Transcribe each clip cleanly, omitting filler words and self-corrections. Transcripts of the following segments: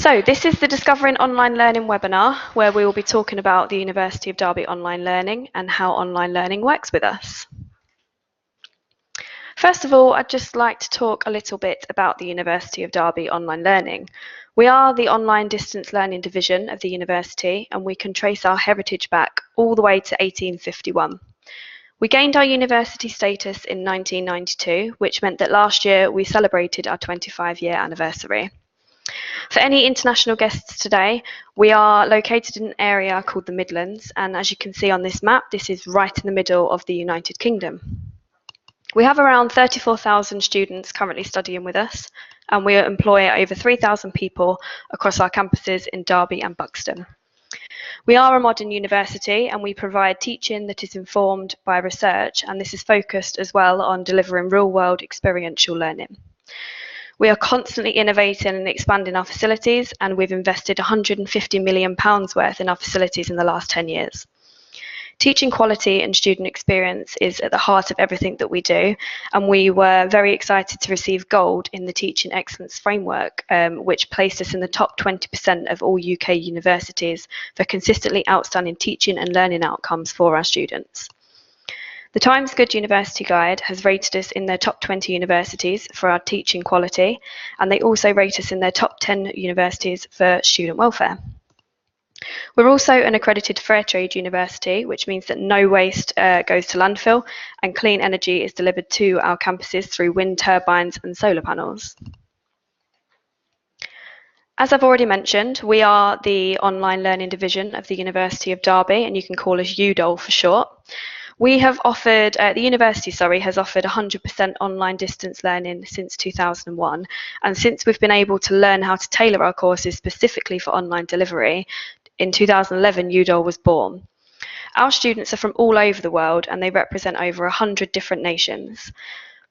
So this is the Discovering Online Learning webinar, where we will be talking about the University of Derby online learning and how online learning works with us. First of all, I'd just like to talk a little bit about the University of Derby online learning. We are the online distance learning division of the university, and we can trace our heritage back all the way to 1851. We gained our university status in 1992, which meant that last year we celebrated our 25-year anniversary. For any international guests today, we are located in an area called the Midlands, and as you can see on this map, this is right in the middle of the United Kingdom. We have around 34,000 students currently studying with us, and we employ over 3,000 people across our campuses in Derby and Buxton. We are a modern university, and we provide teaching that is informed by research, and this is focused as well on delivering real-world experiential learning. We are constantly innovating and expanding our facilities, and we've invested £150 million worth in our facilities in the last 10 years. Teaching quality and student experience is at the heart of everything that we do, and we were very excited to receive gold in the Teaching Excellence Framework, which placed us in the top 20% of all UK universities for consistently outstanding teaching and learning outcomes for our students. The Times Good University Guide has rated us in their top 20 universities for our teaching quality, and they also rate us in their top 10 universities for student welfare. We're also an accredited fair trade university, which means that no waste goes to landfill, and clean energy is delivered to our campuses through wind turbines and solar panels. As I've already mentioned, we are the online learning division of the University of Derby, and you can call us UDOL for short. We have offered, the university, has offered 100% online distance learning since 2001. And since we've been able to learn how to tailor our courses specifically for online delivery, in 2011, UDOL was born. Our students are from all over the world, and they represent over 100 different nations.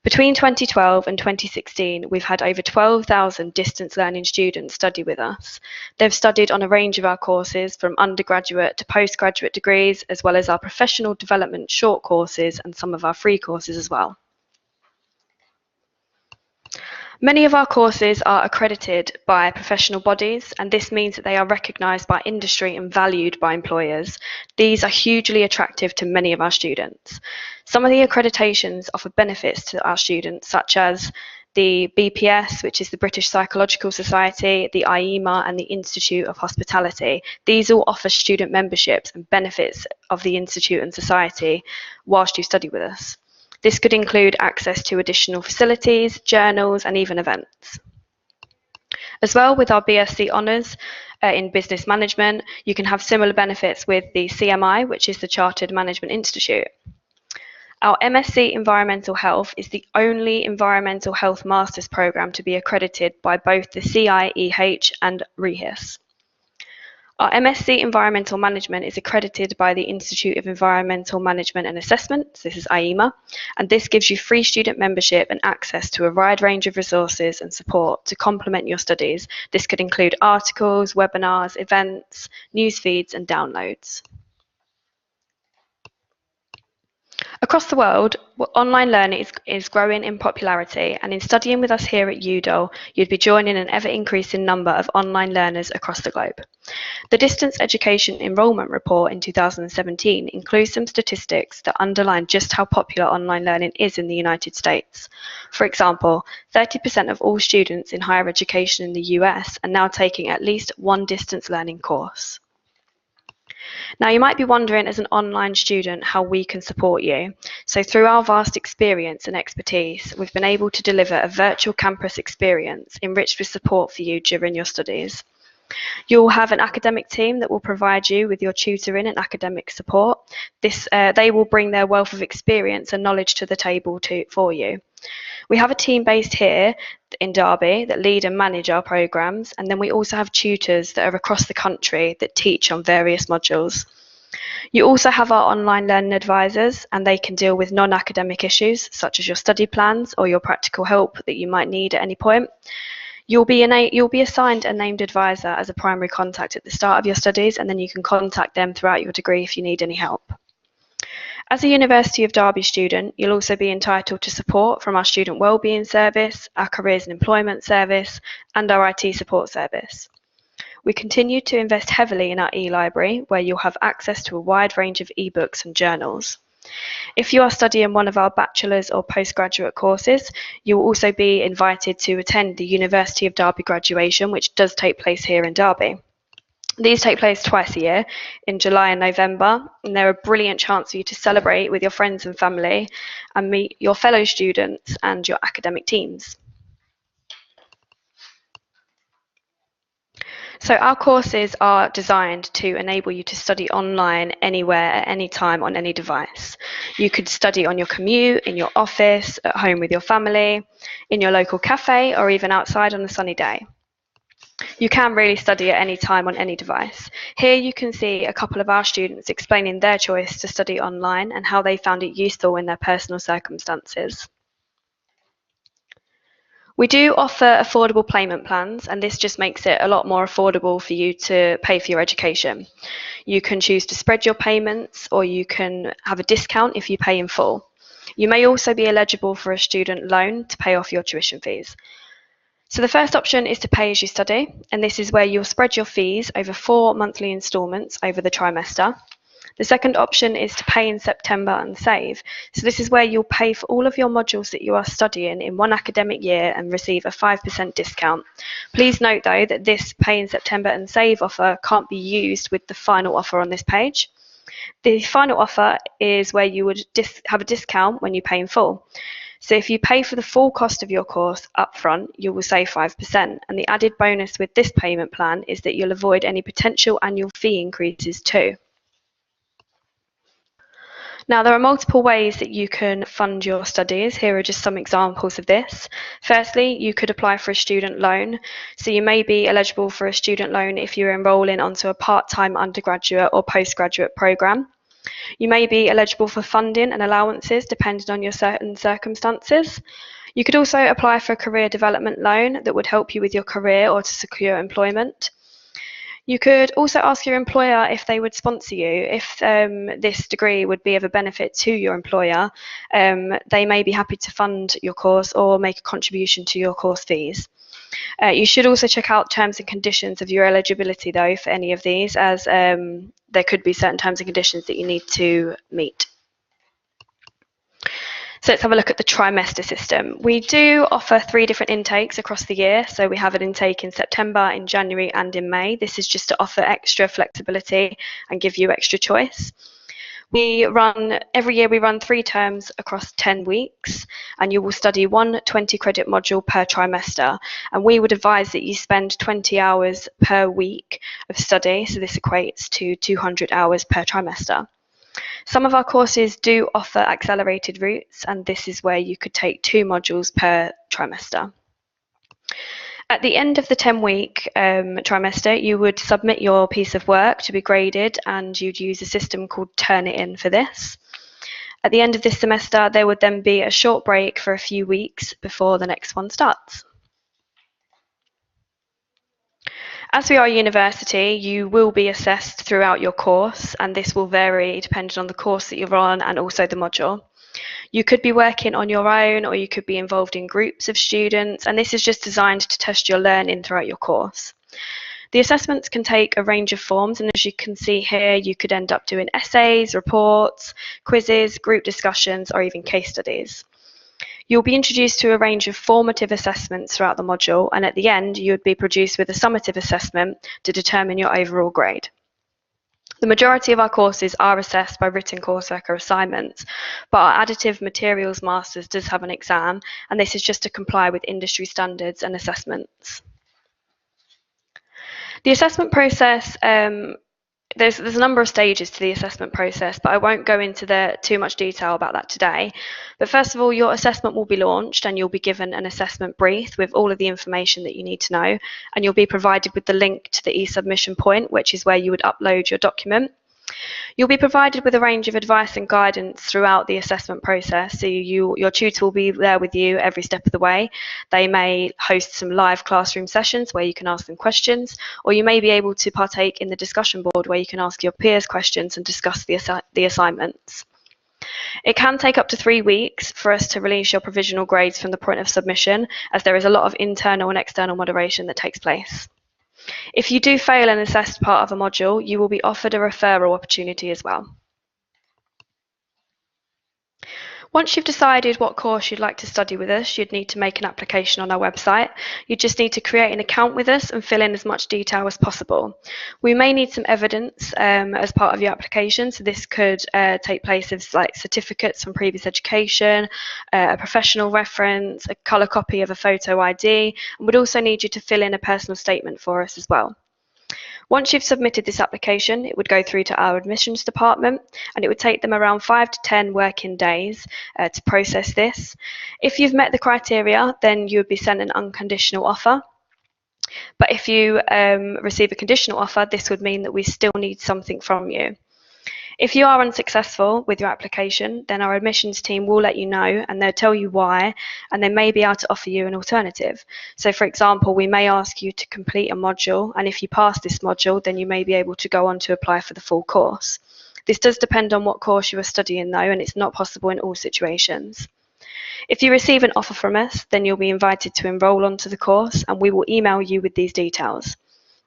Between 2012 and 2016, we've had over 12,000 distance learning students study with us. They've studied on a range of our courses, from undergraduate to postgraduate degrees, as well as our professional development short courses and some of our free courses as well. Many of our courses are accredited by professional bodies, and this means that they are recognised by industry and valued by employers. These are hugely attractive to many of our students. Some of the accreditations offer benefits to our students, such as the BPS, which is the British Psychological Society, the IEMA, and the Institute of Hospitality. These all offer student memberships and benefits of the Institute and Society whilst you study with us. This could include access to additional facilities, journals, and even events. As well, with our BSc Honours in Business Management, you can have similar benefits with the CMI, which is the Chartered Management Institute. Our MSc Environmental Health is the only environmental health master's programme to be accredited by both the CIEH and REHIS. Our MSc Environmental Management is accredited by the Institute of Environmental Management and Assessment, so this is IEMA, and this gives you free student membership and access to a wide range of resources and support to complement your studies. This could include articles, webinars, events, news feeds, and downloads. Across the world, online learning is growing in popularity, and in studying with us here at UDOL, you'd be joining an ever-increasing number of online learners across the globe. The Distance Education Enrolment Report in 2017 includes some statistics that underline just how popular online learning is in the United States. For example, 30% of all students in higher education in the US are now taking at least one distance learning course. Now, you might be wondering as an online student how we can support you. So through our vast experience and expertise, we've been able to deliver a virtual campus experience enriched with support for you during your studies. You'll have an academic team that will provide you with your tutoring and academic support. They will bring their wealth of experience and knowledge to the table for you. We have a team based here in Derby that lead and manage our programmes, and then we also have tutors that are across the country that teach on various modules. You also have our online learning advisors, and they can deal with non-academic issues such as your study plans or your practical help that you might need at any point. You'll be assigned a named advisor as a primary contact at the start of your studies, and then you can contact them throughout your degree if you need any help. As a University of Derby student, you'll also be entitled to support from our Student Wellbeing Service, our Careers and Employment Service, and our IT Support Service. We continue to invest heavily in our e-library, where you'll have access to a wide range of ebooks and journals. If you are studying one of our bachelor's or postgraduate courses, you will also be invited to attend the University of Derby graduation, which does take place here in Derby. These take place twice a year, in July and November, and they're a brilliant chance for you to celebrate with your friends and family and meet your fellow students and your academic teams. So our courses are designed to enable you to study online anywhere at any time on any device. You could study on your commute, in your office, at home with your family, in your local cafe, or even outside on a sunny day. You can really study at any time on any device. Here you can see a couple of our students explaining their choice to study online and how they found it useful in their personal circumstances. We do offer affordable payment plans, and this just makes it a lot more affordable for you to pay for your education. You can choose to spread your payments, or you can have a discount if you pay in full. You may also be eligible for a student loan to pay off your tuition fees. So the first option is to pay as you study, and this is where you'll spread your fees over 4 monthly instalments over the trimester. The second option is to pay in September and save. So this is where you'll pay for all of your modules that you are studying in one academic year and receive a 5% discount. Please note though that this pay in September and save offer can't be used with the final offer on this page. The final offer is where you would have a discount when you pay in full. So if you pay for the full cost of your course upfront, you will save 5%. And the added bonus with this payment plan is that you'll avoid any potential annual fee increases too. Now, there are multiple ways that you can fund your studies. Here are just some examples of this. Firstly, you could apply for a student loan. So you may be eligible for a student loan if you're enrolling onto a part-time undergraduate or postgraduate programme. You may be eligible for funding and allowances depending on your certain circumstances. You could also apply for a career development loan that would help you with your career or to secure employment. You could also ask your employer if they would sponsor you. If this degree would be of a benefit to your employer, they may be happy to fund your course or make a contribution to your course fees. You should also check out terms and conditions of your eligibility though for any of these, as there could be certain terms and conditions that you need to meet. So let's have a look at the trimester system. We do offer 3 different intakes across the year. So we have an intake in September, in January and in May. This is just to offer extra flexibility and give you extra choice. Every year we run 3 terms across 10 weeks, and you will study 1 20-credit module per trimester. And we would advise that you spend 20 hours per week of study. So this equates to 200 hours per trimester. Some of our courses do offer accelerated routes, and this is where you could take 2 modules per trimester. At the end of the 10-week trimester, you would submit your piece of work to be graded, and you'd use a system called Turnitin for this. At the end of this semester, there would then be a short break for a few weeks before the next one starts. As we are a university, you will be assessed throughout your course, and this will vary depending on the course that you're on and also the module. You could be working on your own, or you could be involved in groups of students, and this is just designed to test your learning throughout your course. The assessments can take a range of forms, and as you can see here, you could end up doing essays, reports, quizzes, group discussions, or even case studies. You'll be introduced to a range of formative assessments throughout the module, and at the end, you would be produced with a summative assessment to determine your overall grade. The majority of our courses are assessed by written coursework or assignments, but our additive materials masters does have an exam, and this is just to comply with industry standards and assessments. The assessment process, there's a number of stages to the assessment process, but I won't go into too much detail about that today. But first of all, your assessment will be launched, and you'll be given an assessment brief with all of the information that you need to know, and you'll be provided with the link to the e-submission point, which is where you would upload your document. You'll be provided with a range of advice and guidance throughout the assessment process. So your tutor will be there with you every step of the way. They may host some live classroom sessions where you can ask them questions, or you may be able to partake in the discussion board where you can ask your peers questions and discuss the assignments. It can take up to 3 weeks for us to release your provisional grades from the point of submission, as there is a lot of internal and external moderation that takes place. If you do fail an assessed part of a module, you will be offered a referral opportunity as well. Once you've decided what course you'd like to study with us, you'd need to make an application on our website. You just need to create an account with us and fill in as much detail as possible. We may need some evidence as part of your application, so this could take place as like certificates from previous education, a professional reference, a colour copy of a photo ID, and we'd also need you to fill in a personal statement for us as well. Once you've submitted this application, it would go through to our admissions department, and it would take them around 5 to 10 working days to process this. If you've met the criteria, then you would be sent an unconditional offer. But if you receive a conditional offer, this would mean that we still need something from you. If you are unsuccessful with your application, then our admissions team will let you know, and they'll tell you why, and they may be able to offer you an alternative. So for example, we may ask you to complete a module, and if you pass this module, then you may be able to go on to apply for the full course. This does depend on what course you are studying though, and it's not possible in all situations. If you receive an offer from us, then you'll be invited to enrol onto the course, and we will email you with these details.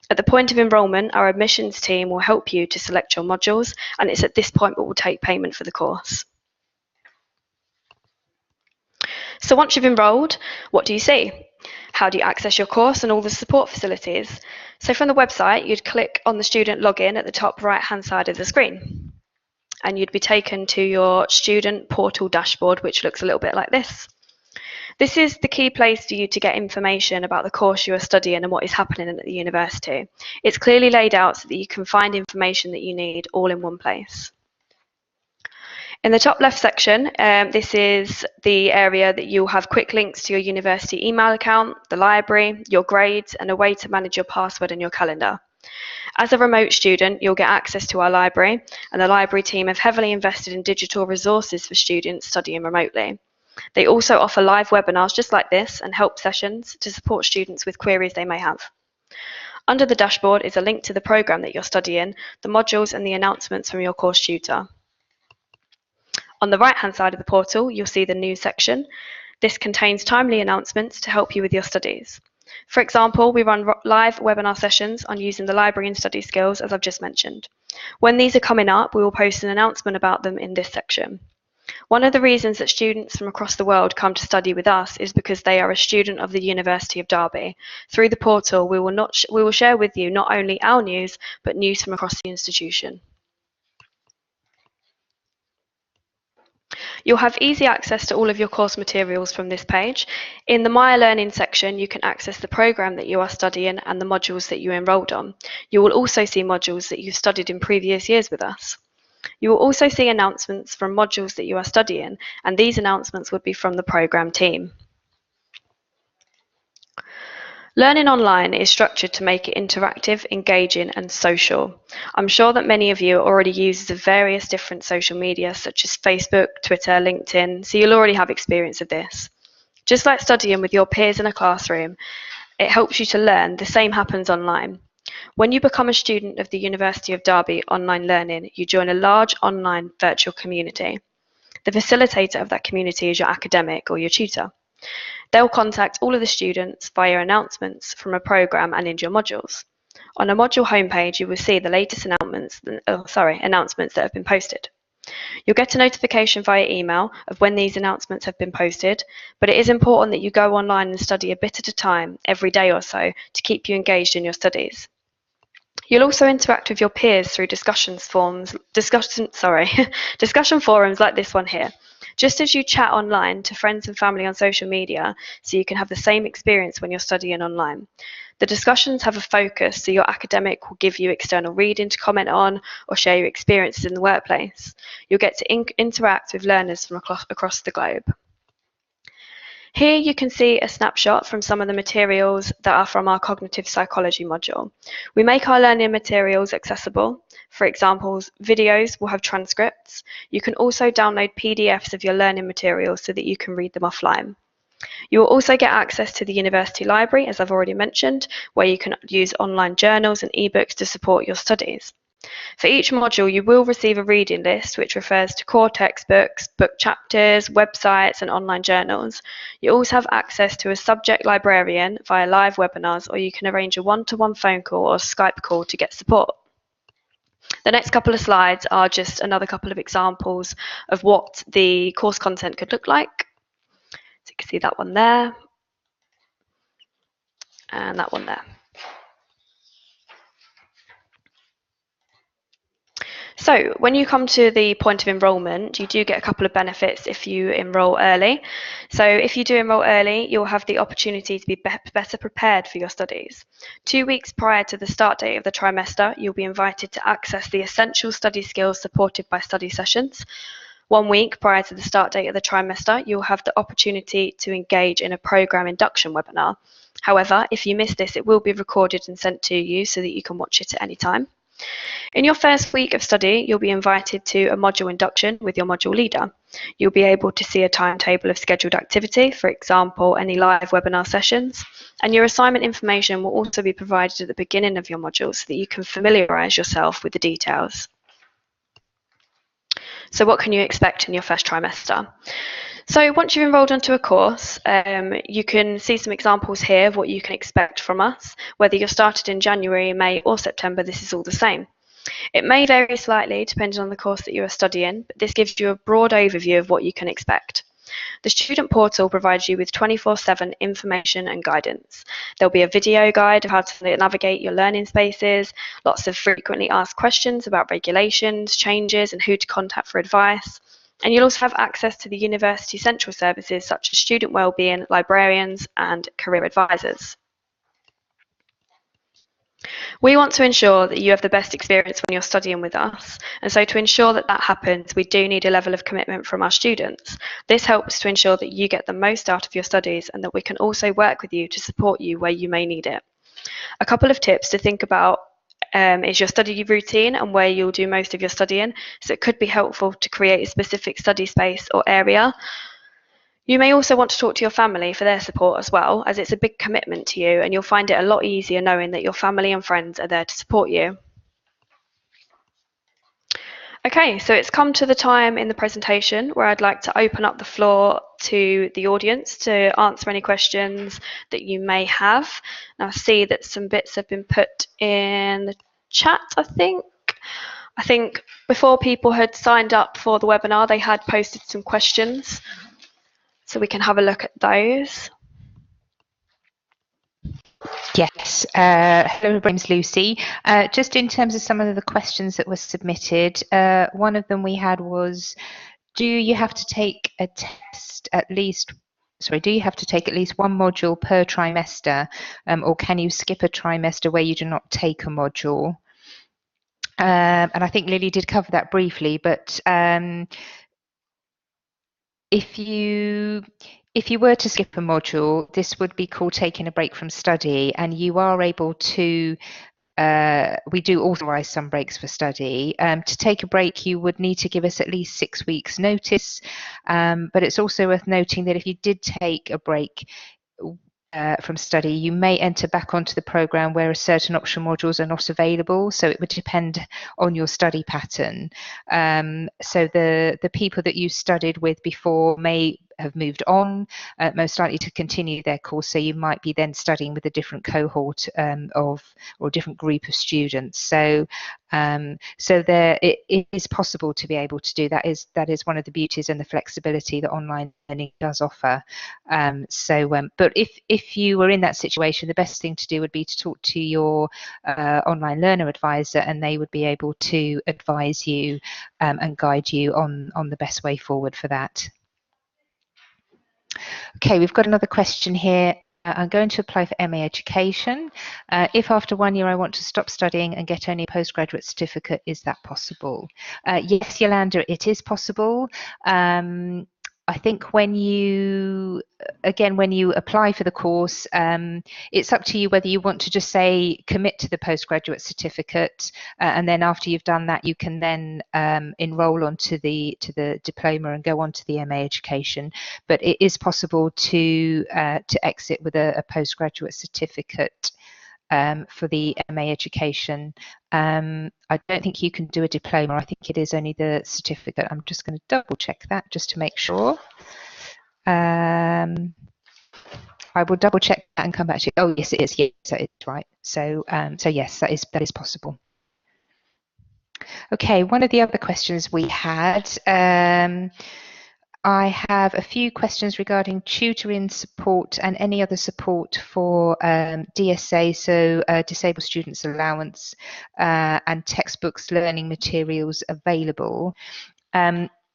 At the point of enrolment, our admissions team will help you to select your modules, and it's at this point that we'll take payment for the course. So once you've enrolled, what do you see? How do you access your course and all the support facilities? So from the website, you'd click on the student login at the top right-hand side of the screen, and you'd be taken to your student portal dashboard, which looks a little bit like this. This is the key place for you to get information about the course you are studying and what is happening at the university. It's clearly laid out so that you can find information that you need all in one place. In the top left section, this is the area that you'll have quick links to your university email account, the library, your grades, and a way to manage your password and your calendar. As a remote student, you'll get access to our library, and the library team have heavily invested in digital resources for students studying remotely. They also offer live webinars just like this and help sessions to support students with queries they may have. Under the dashboard is a link to the programme that you're studying, the modules and the announcements from your course tutor. On the right-hand side of the portal, you'll see the news section. This contains timely announcements to help you with your studies. For example, we run live webinar sessions on using the library and study skills, as I've just mentioned. When these are coming up, we will post an announcement about them in this section. One of the reasons that students from across the world come to study with us is because they are a student of the University of Derby. Through the portal, we will share with you not only our news, but news from across the institution. You'll have easy access to all of your course materials from this page. In the My Learning section, you can access the programme that you are studying and the modules that you enrolled on. You will also see modules that you've studied in previous years with us. You will also see announcements from modules that you are studying, and these announcements would be from the programme team. Learning online is structured to make it interactive, engaging, and social. I'm sure that many of you are already users of various different social media, such as Facebook, Twitter, LinkedIn, so you'll already have experience of this. Just like studying with your peers in a classroom, it helps you to learn. The same happens online. When you become a student of the University of Derby Online Learning, you join a large online virtual community. The facilitator of that community is your academic or your tutor. They'll contact all of the students via announcements from a programme and in your modules. On a module homepage, you will see the latest announcements that have been posted. You'll get a notification via email of when these announcements have been posted, but it is important that you go online and study a bit at a time every day or so to keep you engaged in your studies. You'll also interact with your peers through discussion forums like this one here. Just as you chat online to friends and family on social media, so you can have the same experience when you're studying online. The discussions have a focus, so your academic will give you external reading to comment on or share your experiences in the workplace. You'll get to interact with learners from across the globe. Here you can see a snapshot from some of the materials that are from our cognitive psychology module. We make our learning materials accessible. For example, videos will have transcripts. You can also download PDFs of your learning materials so that you can read them offline. You will also get access to the university library, as I've already mentioned, where you can use online journals and ebooks to support your studies. For each module, you will receive a reading list which refers to core textbooks, book chapters, websites, and online journals. You also have access to a subject librarian via live webinars, or you can arrange a one-to-one phone call or Skype call to get support. The next couple of slides are just another couple of examples of what the course content could look like. So you can see that one there and that one there. So when you come to the point of enrolment, you do get a couple of benefits if you enrol early. So if you do enrol early, you'll have the opportunity to be better prepared for your studies. 2 weeks prior to the start date of the trimester, you'll be invited to access the essential study skills supported by study sessions. 1 week prior to the start date of the trimester, you'll have the opportunity to engage in a program induction webinar. However, if you miss this, it will be recorded and sent to you so that you can watch it at any time. In your first week of study, you'll be invited to a module induction with your module leader. You'll be able to see a timetable of scheduled activity, for example, any live webinar sessions, and your assignment information will also be provided at the beginning of your module so that you can familiarise yourself with the details. So what can you expect in your first trimester? So once you've enrolled onto a course, you can see some examples here of what you can expect from us. Whether you're started in January, May or September, this is all the same. It may vary slightly depending on the course that you are studying, but this gives you a broad overview of what you can expect. The student portal provides you with 24/7 information and guidance. There'll be a video guide of how to navigate your learning spaces, lots of frequently asked questions about regulations, changes, and who to contact for advice. And you'll also have access to the university central services such as student wellbeing, librarians, and career advisors. We want to ensure that you have the best experience when you're studying with us, and so to ensure that that happens, we do need a level of commitment from our students. This helps to ensure that you get the most out of your studies and that we can also work with you to support you where you may need it. A couple of tips to think about is your study routine and where you'll do most of your studying, so it could be helpful to create a specific study space or area. You may also want to talk to your family for their support as well, as it's a big commitment to you and you'll find it a lot easier knowing that your family and friends are there to support you. Okay, so it's come to the time in the presentation where I'd like to open up the floor to the audience to answer any questions that you may have. Now I see that some bits have been put in the chat, I think. I think before people had signed up for the webinar, they had posted some questions. So we can have a look at those. Yes. Hello, my name's Lucy. Just in terms of some of the questions that were submitted, one of them we had was, do you have to take a test at least, do you have to take at least one module per trimester, or can you skip a trimester where you do not take a module? And I think Lily did cover that briefly, but if you were to skip a module, this would be called taking a break from study, and you are able to, we do authorise some breaks for study. To take a break, you would need to give us at least 6 weeks notice, but it's also worth noting that if you did take a break from study, you may enter back onto the programme where certain optional modules are not available, so it would depend on your study pattern. So the people that you studied with before may have moved on, most likely to continue their course, so you might be then studying with a different cohort or a different group of students. So it is possible to be able to do that. That is one of the beauties and the flexibility that online learning does offer. But if you were in that situation, the best thing to do would be to talk to your online learner advisor, and they would be able to advise you and guide you on the best way forward for that. Okay, we've got another question here. I'm going to apply for MA Education. If after 1 year I want to stop studying and get only a postgraduate certificate, is that possible? Yes, Yolanda, it is possible. I think when you apply for the course, it's up to you whether you want to just say commit to the postgraduate certificate, and then after you've done that, you can then enrol onto the diploma and go on to the MA Education. But it is possible to exit with a postgraduate certificate for the MA education. I don't think you can do a diploma. I think it is only the certificate. I'm just going to double check that just to make sure. I will double check that and come back to you. Oh, yes, it is. Yes, that is right. So yes, that is possible. Okay, one of the other questions we had, I have a few questions regarding tutoring support and any other support for DSA, so Disabled Students Allowance, and textbooks, learning materials available.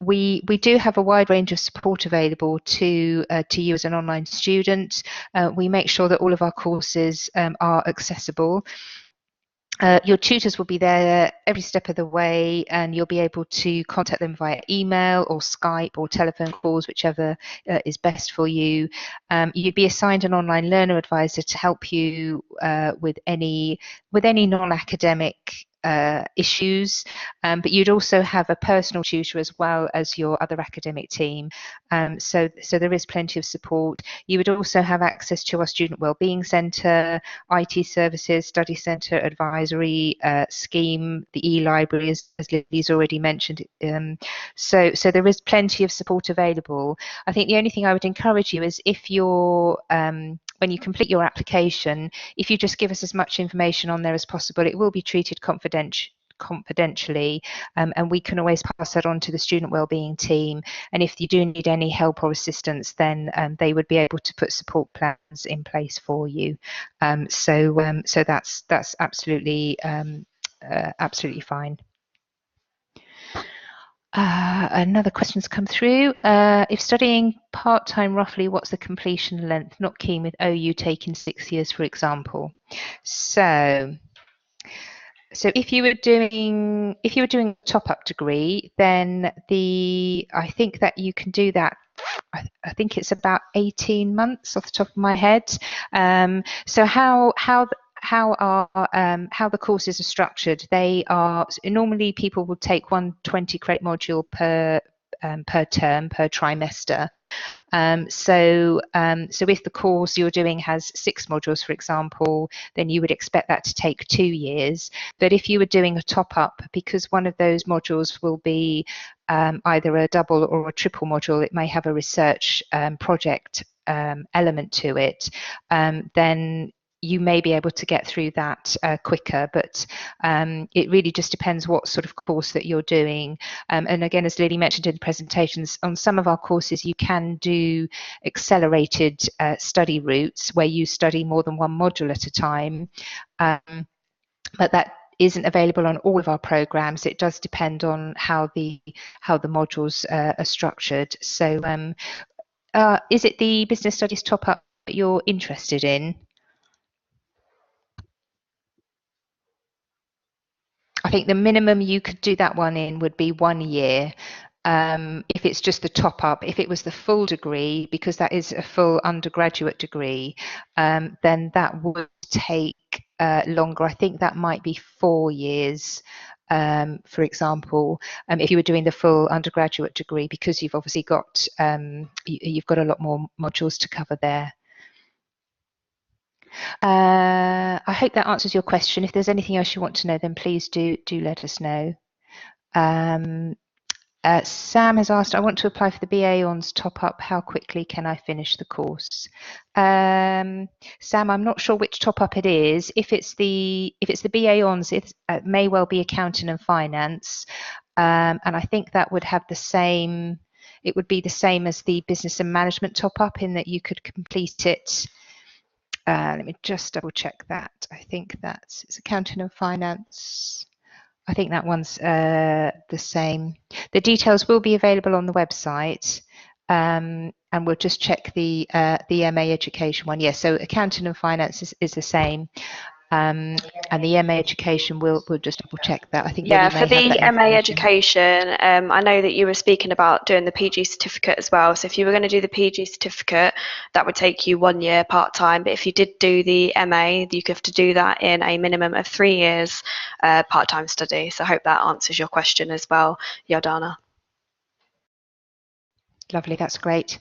We do have a wide range of support available to you as an online student. We make sure that all of our courses are accessible. Your tutors will be there every step of the way, and you'll be able to contact them via email or Skype or telephone calls, whichever is best for you. You'd be assigned an online learner advisor to help you with any non-academic issues, but you'd also have a personal tutor as well as your other academic team. So there is plenty of support. You would also have access to our Student Wellbeing Centre, IT services, study centre, advisory scheme, the e-library, as Lily's already mentioned. So there is plenty of support available. I think the only thing I would encourage you is if you're when you complete your application, if you just give us as much information on there as possible, it will be treated confidentially, and we can always pass that on to the student wellbeing team. And if you do need any help or assistance, then they would be able to put support plans in place for you. So that's absolutely absolutely fine. Another question's come through. If studying part-time, roughly what's the completion length? Not keen with OU taking 6 years, for example. So if you were doing a top-up degree, then I think that you can do that. I think it's about 18 months off the top of my head. So how the courses are structured? They are normally people will take one 20 credit module per term, per trimester. So if the course you're doing has 6 modules, for example, then you would expect that to take 2 years. But if you were doing a top-up, because one of those modules will be either a double or a triple module, it may have a research project element to it, then you may be able to get through that quicker, but it really just depends what sort of course that you're doing. And again, as Lily mentioned in the presentations, on some of our courses you can do accelerated study routes where you study more than one module at a time, but that isn't available on all of our programs. It does depend on how the modules are structured. So is it the business studies top-up that you're interested in? I think the minimum you could do that one in would be 1 year. If it's just the top up, if it was the full degree, because that is a full undergraduate degree, then that would take longer. I think that might be 4 years, for example, if you were doing the full undergraduate degree, because you've obviously got you've got a lot more modules to cover there. I hope that answers your question. If there's anything else you want to know, then please do let us know. Sam has asked, I want to apply for the BA Hons top up. How quickly can I finish the course? Sam, I'm not sure which top up it is. If it's the BA Hons, it may well be accounting and finance, and I think that would have the same. It would be the same as the business and management top up in that you could complete it. Let me just double check that. I think it's accounting and finance. I think that one's the same. The details will be available on the website, and we'll just check the MA education one. Yes, so accounting and finance is the same. And the MA education, we'll just double check that. I think for the MA education, I know that you were speaking about doing the PG certificate as well. So if you were going to do the PG certificate, that would take you 1 year part-time. But if you did do the MA, you have to do that in a minimum of 3 years part-time study. So I hope that answers your question as well, Yardana. Lovely, that's great.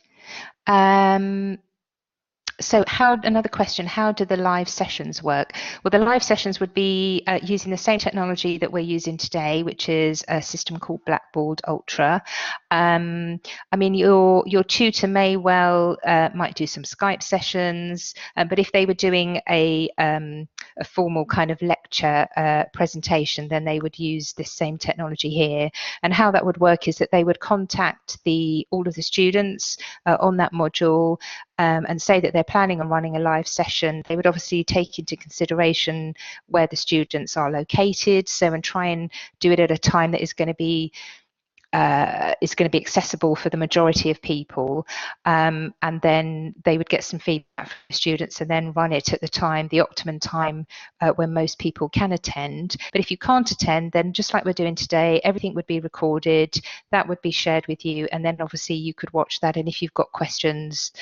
So another question, how do the live sessions work? Well, the live sessions would be using the same technology that we're using today, which is a system called Blackboard Ultra. I mean, your tutor may well might do some Skype sessions, but if they were doing a formal kind of lecture presentation, then they would use this same technology here. And how that would work is that they would contact all of the students on that module and say that they're planning on running a live session. They would obviously take into consideration where the students are located, so and try and do it at a time that is going to be accessible for the majority of people, and then they would get some feedback from the students and then run it at the optimum time when most people can attend. But if you can't attend, then just like we're doing today, everything would be recorded, that would be shared with you, and then obviously you could watch that, and if you've got questions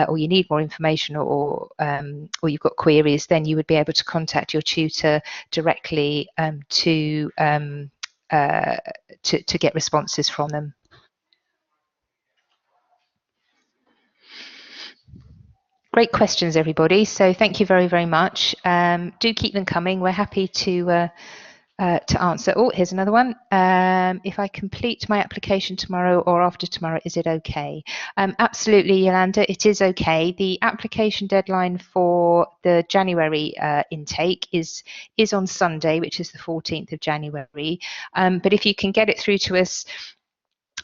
or you need more information or you've got queries, then you would be able to contact your tutor directly to get responses from them. Great questions, everybody. So thank you very, very much. Do keep them coming. We're happy to answer. Oh, here's another one. If I complete my application tomorrow or after tomorrow, is it okay? Absolutely, Yolanda, it is okay. The application deadline for the January intake is on Sunday, which is the 14th of January. But if you can get it through to us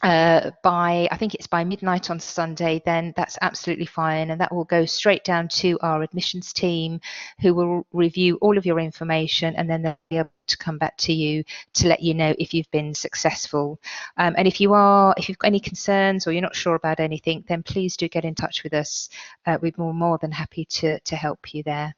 I think it's by midnight on Sunday, then that's absolutely fine, and that will go straight down to our admissions team, who will review all of your information, and then they'll be able to come back to you to let you know if you've been successful. And if you've got any concerns or you're not sure about anything, then please do get in touch with us. We're more than happy to help you there.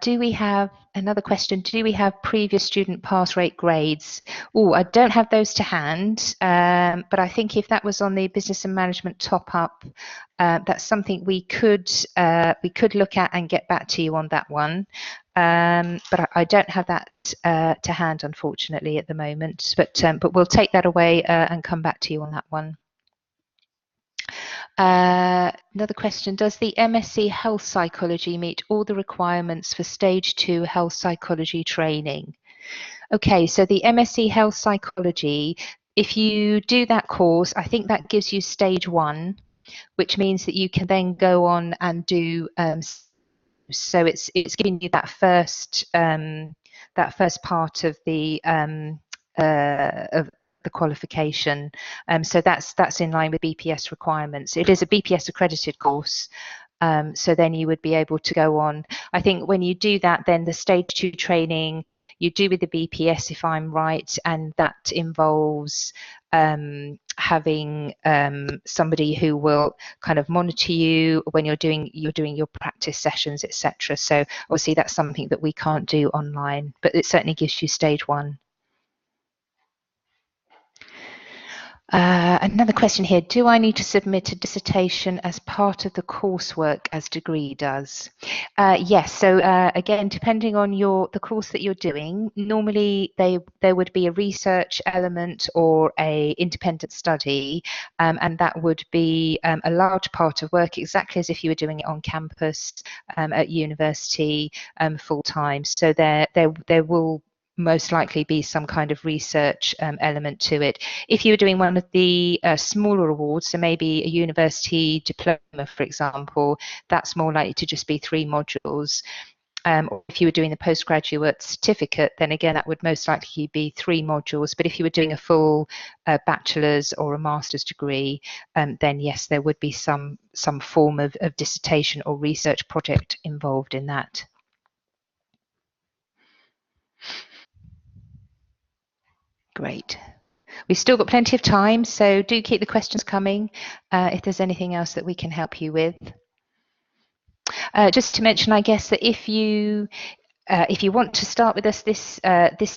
Do we have another question? Do we have previous student pass rate grades? Oh, I don't have those to hand, but I think if that was on the business and management top up, that's something we could look at and get back to you on that one. But I don't have that to hand, unfortunately, at the moment. But we'll take that away and come back to you on that one. Another question, does the MSc Health Psychology meet all the requirements for Stage 2 Health Psychology training? Okay, so the MSc Health Psychology, if you do that course, I think that gives you Stage 1, which means that you can then go on and do, so it's giving you that first part of the qualification, so that's in line with BPS requirements. It is a BPS accredited course, so then you would be able to go on. I think when you do that, then the Stage 2 training you do with the BPS, if I'm right, and that involves having somebody who will kind of monitor you when you're doing your practice sessions, etc. So obviously that's something that we can't do online, but it certainly gives you Stage 1. Another question here, do I need to submit a dissertation as part of the coursework as degree does? Yes, so again, depending on the course that you're doing, normally there would be a research element or a independent study, and that would be a large part of work, exactly as if you were doing it on campus at university full time. So there will most likely be some kind of research element to it. If you were doing one of the smaller awards, so maybe a university diploma, for example, that's more likely to just be 3 modules. Or if you were doing the postgraduate certificate, then again, that would most likely be 3 modules. But if you were doing a full bachelor's or a master's degree, then yes, there would be some form of dissertation or research project involved in that. Great. We've still got plenty of time, so do keep the questions coming if there's anything else that we can help you with. Just to mention, I guess, that if you want to start with us this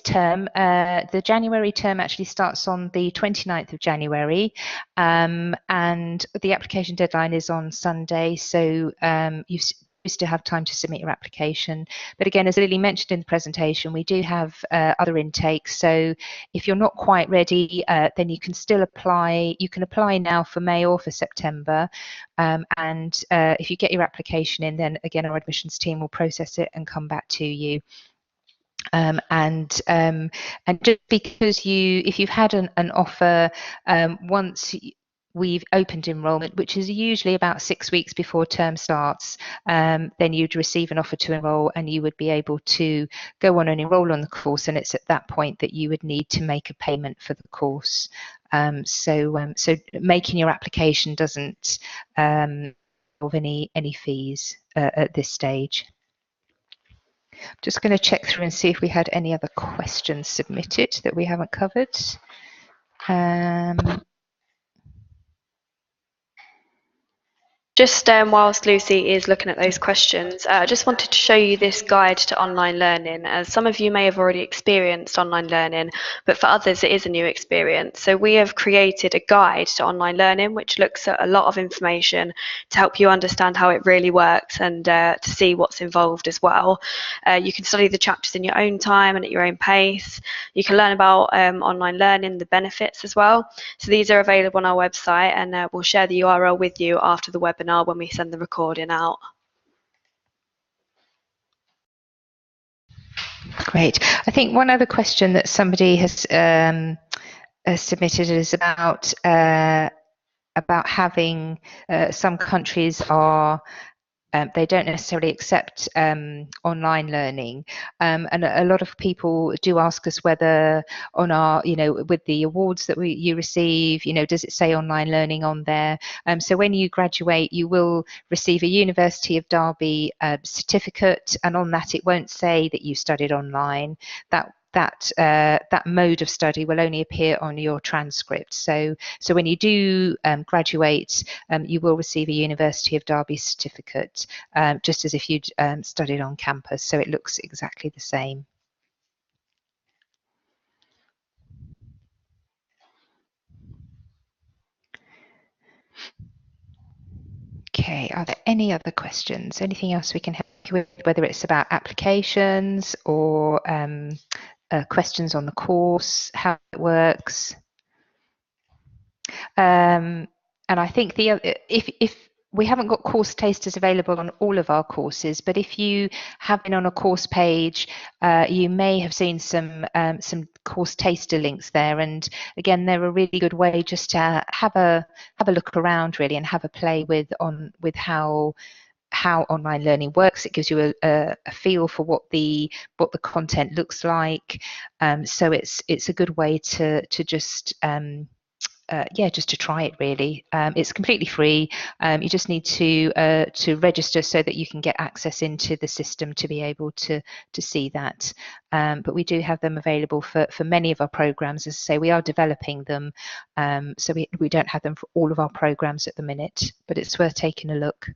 term, the January term actually starts on the 29th of January, and the application deadline is on Sunday. So still have time to submit your application. But again, as Lily mentioned in the presentation, we do have other intakes. So if you're not quite ready, then you can still apply. You can apply now for May or for September. And if you get your application in, then again, our admissions team will process it and come back to you. And just because if you've had an offer once we've opened enrolment, which is usually about 6 weeks before term starts, then you'd receive an offer to enrol and you would be able to go on and enrol on the course, and it's at that point that you would need to make a payment for the course. So making your application doesn't involve any fees at this stage. Just going to check through and see if we had any other questions submitted that we haven't covered. Just whilst Lucy is looking at those questions, I just wanted to show you this guide to online learning, as some of you may have already experienced online learning, but for others it is a new experience. So we have created a guide to online learning which looks at a lot of information to help you understand how it really works and to see what's involved as well. You can study the chapters in your own time and at your own pace. You can learn about online learning, the benefits as well. So these are available on our website, and we'll share the URL with you after the webinar when we send the recording out. Great. I think one other question that somebody has submitted is about having some countries are they don't necessarily accept online learning, and a lot of people do ask us whether on our, with the awards that you receive, does it say online learning on there? So when you graduate, you will receive a University of Derby certificate, and on that it won't say that you studied online. That mode of study will only appear on your transcript. So when you do graduate, you will receive a University of Derby certificate, just as if you'd studied on campus. So it looks exactly the same. Okay, are there any other questions? Anything else we can help you with, whether it's about applications or questions on the course, how it works? And I think if we haven't got course tasters available on all of our courses, but if you have been on a course page, you may have seen some course taster links there. And again, they're a really good way just to have a look around really and have a play with how online learning works. It gives you a feel for what the content looks like. So it's a good way to just just to try it really. It's completely free. You just need to register so that you can get access into the system to be able to see that. But we do have them available for many of our programs. As I say, we are developing them, so we don't have them for all of our programs at the minute, but it's worth taking a look.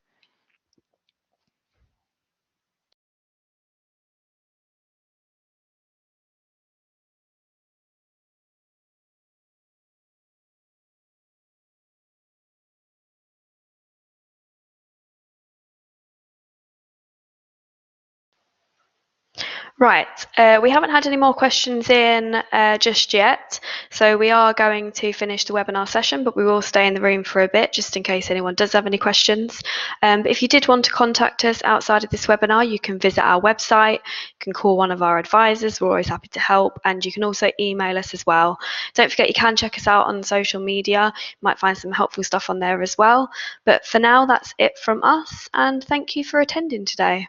Right, we haven't had any more questions in just yet, so we are going to finish the webinar session, but we will stay in the room for a bit just in case anyone does have any questions. But if you did want to contact us outside of this webinar, you can visit our website, you can call one of our advisors, we're always happy to help, and you can also email us as well. Don't forget you can check us out on social media, you might find some helpful stuff on there as well. But for now, that's it from us, and thank you for attending today.